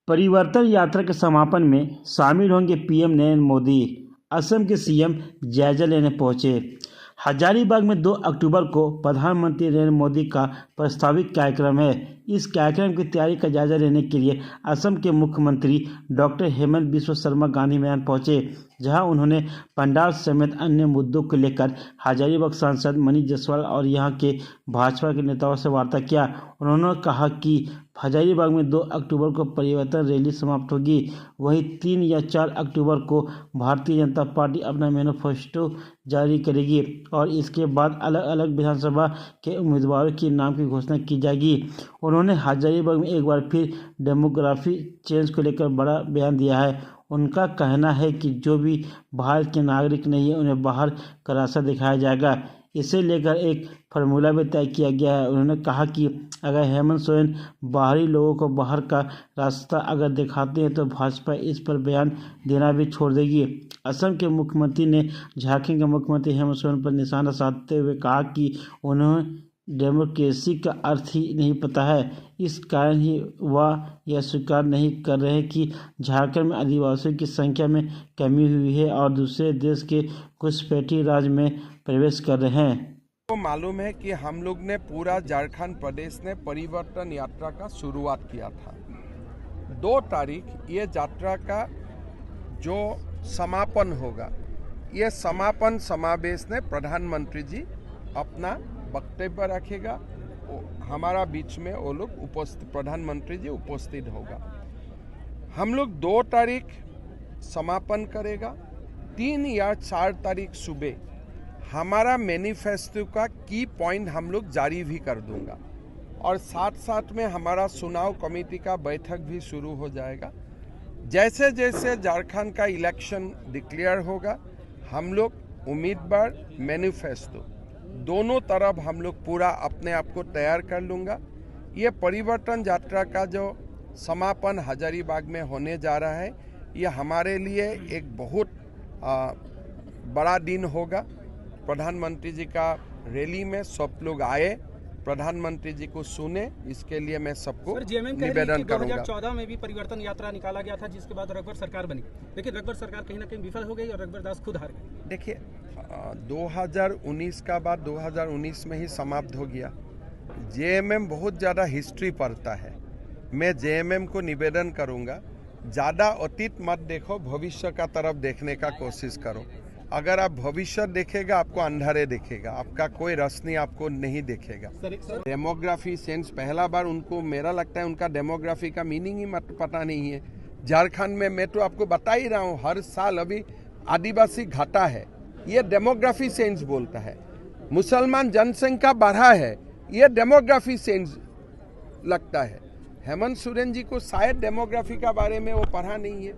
परिवर्तन यात्रा के समापन में शामिल होंगे पीएम नरेंद्र मोदी। असम के सीएम जायजा लेने पहुंचे। हजारीबाग में 2 अक्टूबर को प्रधानमंत्री नरेंद्र मोदी का प्रस्तावित कार्यक्रम है। इस कार्यक्रम की तैयारी का जायजा लेने के लिए असम के मुख्यमंत्री डॉक्टर हेमंत बिस्वा शर्मा गांधी मैदान पहुंचे, जहां उन्होंने पंडाल समेत अन्य मुद्दों को लेकर हजारीबाग सांसद मनीष जायसवाल और यहां के भाजपा के नेताओं से वार्ता किया। उन्होंने कहा कि हजारीबाग में 2 अक्टूबर को परिवर्तन रैली समाप्त होगी। वहीं 3 या 4 अक्टूबर को भारतीय जनता पार्टी अपना मैनिफेस्टो जारी करेगी और इसके बाद अलग अलग विधानसभा के उम्मीदवारों के नाम की घोषणा की जाएगी। उन्होंने हजारीबाग में एक बार फिर डेमोग्राफी चेंज को लेकर बड़ा बयान दिया है। उनका कहना है कि जो भी भारत के नागरिक नहीं है उन्हें बाहर का रास्ता दिखाया जाएगा। इसे लेकर एक फार्मूला भी तय किया गया है। उन्होंने कहा कि अगर हेमंत सोरेन बाहरी लोगों को बाहर का रास्ता अगर दिखाते हैं तो भाजपा इस पर बयान देना भी छोड़ देगी। असम के मुख्यमंत्री ने झारखंड के मुख्यमंत्री हेमंत सोरेन पर निशाना साधते हुए कहा कि उन्हें डेमोक्रेसी का अर्थ ही नहीं पता है। इस कारण ही वह यह स्वीकार नहीं कर रहे कि झारखंड में आदिवासियों की संख्या में कमी हुई है और दूसरे देश के घुसपैठी राज्य में प्रवेश कर रहे हैं। को मालूम है कि हम लोग ने पूरा झारखंड प्रदेश ने परिवर्तन यात्रा का शुरुआत किया था। 2 तारीख ये यात्रा का जो समापन होगा, ये समापन समावेश में प्रधानमंत्री जी अपना वक्तव्य रखेगा। हमारा बीच में वो लोग उपस्थित, प्रधानमंत्री जी उपस्थित होगा। हम लोग 2 तारीख समापन करेगा। 3 या 4 तारीख सुबह हमारा मैनिफेस्टो का की पॉइंट हम लोग जारी भी कर दूंगा और साथ साथ में हमारा चुनाव कमेटी का बैठक भी शुरू हो जाएगा। जैसे जैसे झारखंड का इलेक्शन डिक्लेयर होगा, हम लोग उम्मीदवार मैनिफेस्टो दोनों तरफ हम लोग पूरा अपने आप को तैयार कर लूँगा। ये परिवर्तन यात्रा का जो समापन हजारीबाग में होने जा रहा है, ये हमारे लिए एक बहुत बड़ा दिन होगा। प्रधानमंत्री जी का रैली में सब लोग आए, प्रधानमंत्री जी को सुने, इसके लिए मैं सबको निवेदन करूंगा। 2014 में भी परिवर्तन यात्रा निकाला गया था, जिसके बाद रघुवर सरकार बनी, लेकिन रघुवर सरकार कहीं ना कहीं विफल हो गई और रघुवर दास खुद हार गए। देखिए, 2019 का बाद 2019 में ही समाप्त हो गया। जेएमएम बहुत ज़्यादा हिस्ट्री पढ़ता है। मैं जेएमएम को निवेदन करूंगा, ज़्यादा अतीत मत देखो, भविष्य का तरफ देखने का कोशिश करो। अगर आप भविष्य देखेगा, आपको अंधारे देखेगा, आपका कोई रोशनी आपको नहीं देखेगा। डेमोग्राफी सेंस पहला बार उनको, मेरा लगता है उनका डेमोग्राफी का मीनिंग ही पता नहीं है। झारखंड में मैं तो आपको बता ही रहा हूँ, हर साल अभी आदिवासी घटा है, ये डेमोग्राफी सेंस बोलता है। मुसलमान जनसंख्या बढ़ा है, ये डेमोग्राफी सेंस लगता है। हेमंत सोरेन जी को शायद डेमोग्राफी का बारे में वो पढ़ा नहीं है।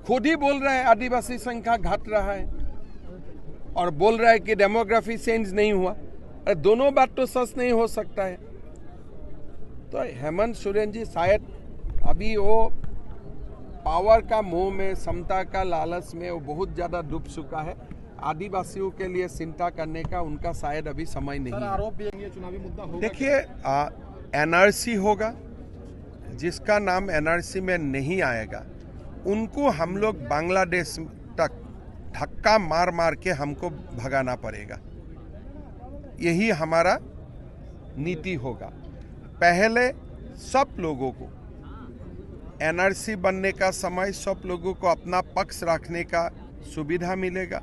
खुद ही बोल रहा है आदिवासी संख्या घट रहा है और बोल रहा है कि डेमोग्राफी चेंज नहीं हुआ। अरे दोनों बात तो सच नहीं हो सकता है। तो हेमंत सोरेन जी शायद अभी वो पावर का मोह में, समता का लालच में वो बहुत ज्यादा डूब चुका है। आदिवासियों के लिए चिंता करने का उनका शायद अभी समय नहीं है। आरोप भी है, चुनावी मुद्दा होगा। देखिए, एनआरसी होगा, जिसका नाम एनआरसी में नहीं आएगा उनको हम लोग बांग्लादेश तक धक्का मार मार के हमको भगाना पड़ेगा। यही हमारा नीति होगा। पहले सब लोगों को एनआरसी बनने का समय, सब लोगों को अपना पक्ष रखने का सुविधा मिलेगा।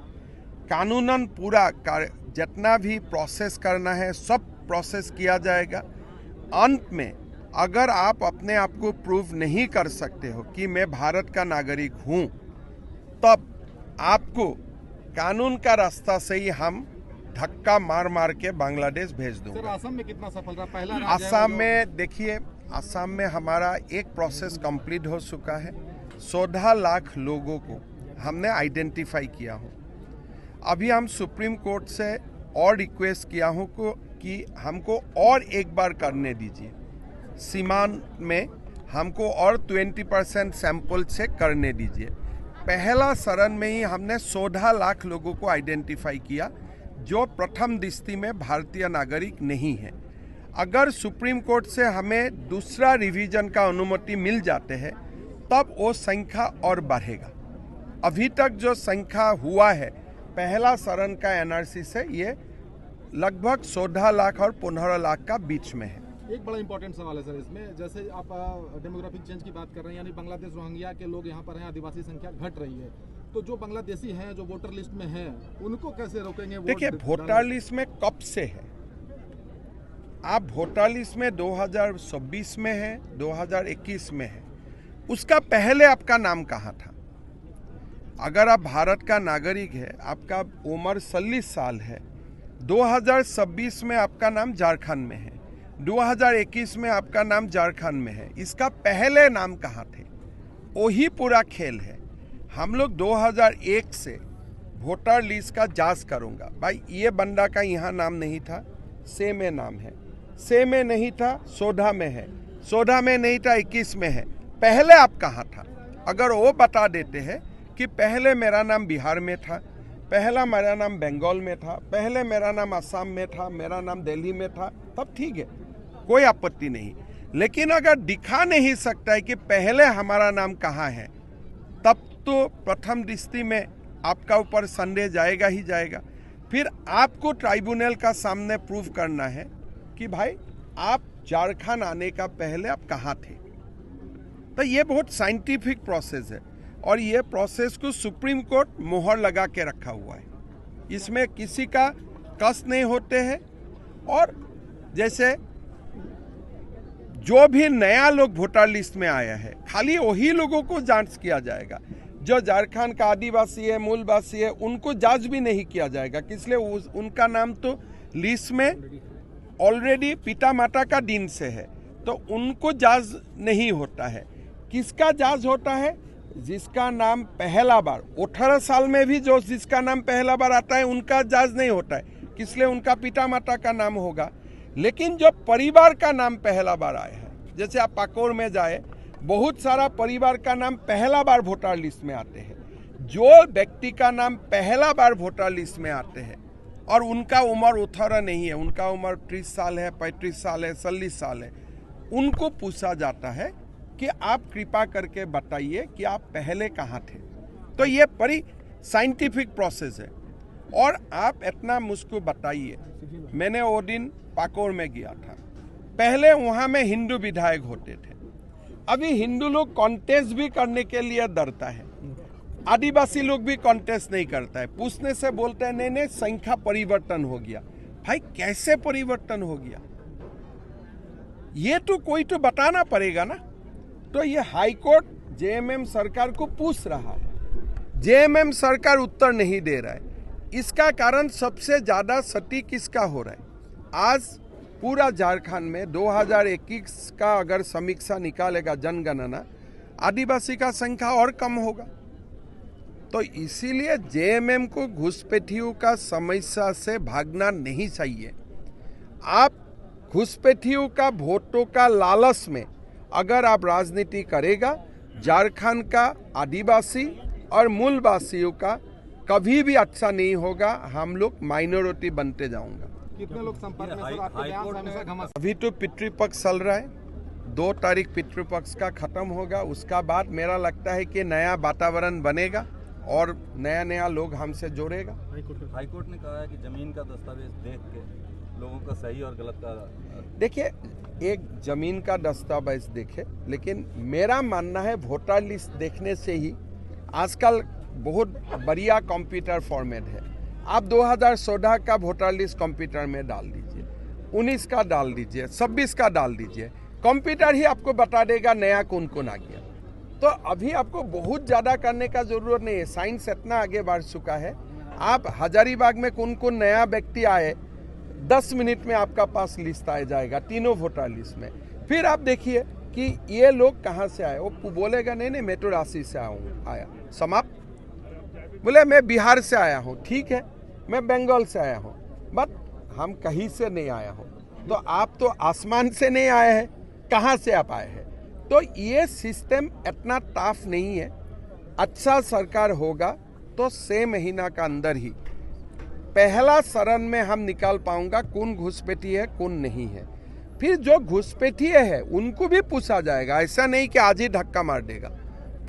कानूनन पूरा जितना भी प्रोसेस करना है सब प्रोसेस किया जाएगा। अंत में अगर आप अपने आप को प्रूव नहीं कर सकते हो कि मैं भारत का नागरिक हूं, तब आपको कानून का रास्ता से ही हम धक्का मार मार के बांग्लादेश भेज दूंगा। सर, असम में कितना सफल रहा पहला? असम में देखिए, असम में हमारा एक प्रोसेस कंप्लीट हो चुका है। 14 लाख लोगों को हमने आइडेंटिफाई किया हो। अभी हम सुप्रीम कोर्ट से और रिक्वेस्ट किया हूँ कि हमको और एक बार करने दीजिए। सीमान में हमको और 20% सैंपल चेक करने दीजिए। पहला चरण में ही हमने 14 लाख लोगों को आइडेंटिफाई किया जो प्रथम दृष्टि में भारतीय नागरिक नहीं है। अगर सुप्रीम कोर्ट से हमें दूसरा रिवीजन का अनुमति मिल जाते हैं तब वो संख्या और बढ़ेगा। अभी तक जो संख्या हुआ है पहला चरण का एनआरसी से ये लगभग 14 लाख और 15 लाख का बीच में है। एक बड़ा इंपॉर्टेंट सवाल है सर इसमें, जैसे आप डेमोग्राफिक चेंज की बात कर रहे हैं, यानी बांग्लादेश रोहिंग्या के लोग यहाँ पर हैं, आदिवासी संख्या घट रही है, तो जो बांग्लादेशी हैं जो वोटर लिस्ट में हैं उनको कैसे रोकेंगे? देखिए वोटर लिस्ट में कब से है, आप वोटर लिस्ट में 2026 में है, 2021 में है, उसका पहले आपका नाम कहाँ था? अगर आप भारत का नागरिक है, आपका उम्र 40 साल है, 2026 में आपका नाम झारखंड में है, 2021 में आपका नाम झारखंड में है, इसका पहले नाम कहाँ थे? वही पूरा खेल है। हम लोग 2001 से वोटर लिस्ट का जांच करूंगा, भाई ये बंदा का यहाँ नाम नहीं था, से में नाम है, से में नहीं था, सोधा में है, सोधा में नहीं था, 21 में है, पहले आप कहाँ था? अगर वो बता देते हैं कि पहले मेरा नाम बिहार में था, पहला मेरा नाम बंगाल में था, पहले मेरा नाम असम में था, मेरा नाम दिल्ली में था, तब ठीक है, कोई आपत्ति नहीं। लेकिन अगर दिखा नहीं सकता है कि पहले हमारा नाम कहाँ है, तब तो प्रथम दृष्टि में आपका ऊपर संदेह जाएगा ही जाएगा। फिर आपको ट्राइब्यूनल का सामने प्रूव करना है कि भाई आप झारखंड आने का पहले आप कहाँ थे। तो ये बहुत साइंटिफिक प्रोसेस है और ये प्रोसेस को सुप्रीम कोर्ट मोहर लगा के रखा हुआ है, इसमें किसी का कष्ट नहीं होते हैं। और जैसे जो भी नया लोग वोटर लिस्ट में आया है, खाली वही लोगों को जांच किया जाएगा। जो झारखंड का आदिवासी है, मूलवासी है, उनको जांच भी नहीं किया जाएगा, इसलिए उनका नाम तो लिस्ट में ऑलरेडी पिता माता का दिन से है, तो उनको जांच नहीं होता है। किसका जांच होता है? जिसका नाम पहला बार 18 साल में भी जो जिसका नाम पहला बार आता है उनका जांच नहीं होता है, इसलिए उनका पिता माता का नाम होगा। लेकिन जो परिवार का नाम पहला बार आया है, जैसे आप पाकोर में जाए, बहुत सारा परिवार का नाम पहला बार वोटर लिस्ट में आते हैं। जो व्यक्ति का नाम पहला बार वोटर लिस्ट में आते हैं और उनका उम्र 18 नहीं है, उनका उम्र 30 साल है, 35 साल है, 40 साल है, उनको पूछा जाता है कि आप कृपा करके बताइए कि आप पहले कहाँ थे। तो ये बड़ी साइंटिफिक प्रोसेस है। और आप इतना मुझको बताइए, मैंने वो दिन पाकोर में गया था, पहले वहाँ में हिंदू विधायक होते थे, अभी हिंदू लोग कॉन्टेस्ट भी करने के लिए डरता है, आदिवासी लोग भी कॉन्टेस्ट नहीं करता है, पूछने से बोलते हैं नहीं संख्या परिवर्तन हो गया। भाई कैसे परिवर्तन हो गया, ये तो कोई तो बताना पड़ेगा ना। तो ये हाई कोर्ट जेएमएम सरकार को पूछ रहा है, जेएमएम सरकार उत्तर नहीं दे रहा है। इसका कारण सबसे ज्यादा सटीक किसका हो रहा है? आज पूरा झारखंड में 2021 का अगर समीक्षा निकालेगा जनगणना, आदिवासी का संख्या और कम होगा। तो इसीलिए जेएमएम को घुसपैठियों का समस्या से भागना नहीं चाहिए। आप घुसपैठियों का वोटों का लालच में अगर आप राजनीति करेगा, झारखंड का आदिवासी और मूलवासियों का कभी भी अच्छा नहीं होगा, हम लोग माइनॉरिटी बनते जाऊंगा। कितने लोग संपर्क में सर आपके बयान से हमेशा घमंड? अभी तो पितृपक्ष चल रहा है, 2 तारीख पितृपक्ष का खत्म होगा, उसका बाद मेरा लगता है कि नया वातावरण बनेगा और नया नया लोग हमसे जोड़ेगा। हाईकोर्ट ने कहा है कि जमीन का दस्तावेज देख के लोगों का सही और गलत का, देखिए एक जमीन का दस्तावेज देखे, लेकिन मेरा मानना है वोटर लिस्ट देखने से ही आजकल बहुत बढ़िया कंप्यूटर फॉर्मेट है। आप 2014 का वोटर लिस्ट कंप्यूटर में डाल दीजिए, 19 का डाल दीजिए, 26 का डाल दीजिए, कंप्यूटर ही आपको बता देगा नया कौन कौन आ गया। तो अभी आपको बहुत ज़्यादा करने का जरूरत नहीं है, साइंस इतना आगे बढ़ चुका है। आप हजारीबाग में कौन कौन नया व्यक्ति आए, 10 मिनट में आपका पास लिस्ट आ जाएगा, तीनों वोटर लिस्ट में। फिर आप देखिए कि ये लोग कहाँ से आए, वो बोलेगा नहीं मैं तो रांची से आया, समाप्त। बोले मैं बिहार से आया हूँ, ठीक है, मैं बंगाल से आया हूँ, बट हम कहीं से नहीं आया हूँ। तो आप तो आसमान से नहीं आए हैं, कहाँ से आप आए हैं? तो ये सिस्टम इतना टफ नहीं है। अच्छा सरकार होगा तो 6 महीना का अंदर ही पहला चरण में हम निकाल पाऊंगा कौन घुसपैठी है कौन नहीं है। फिर जो घुसपैठी है उनको भी पूछा जाएगा, ऐसा नहीं कि आज ही धक्का मार देगा,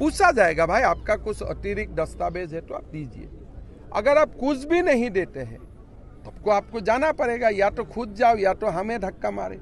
पूछा जाएगा भाई आपका कुछ अतिरिक्त दस्तावेज है तो आप दीजिए। अगर आप कुछ भी नहीं देते हैं तो आपको जाना पड़ेगा, या तो खुद जाओ या तो हमें धक्का मारे।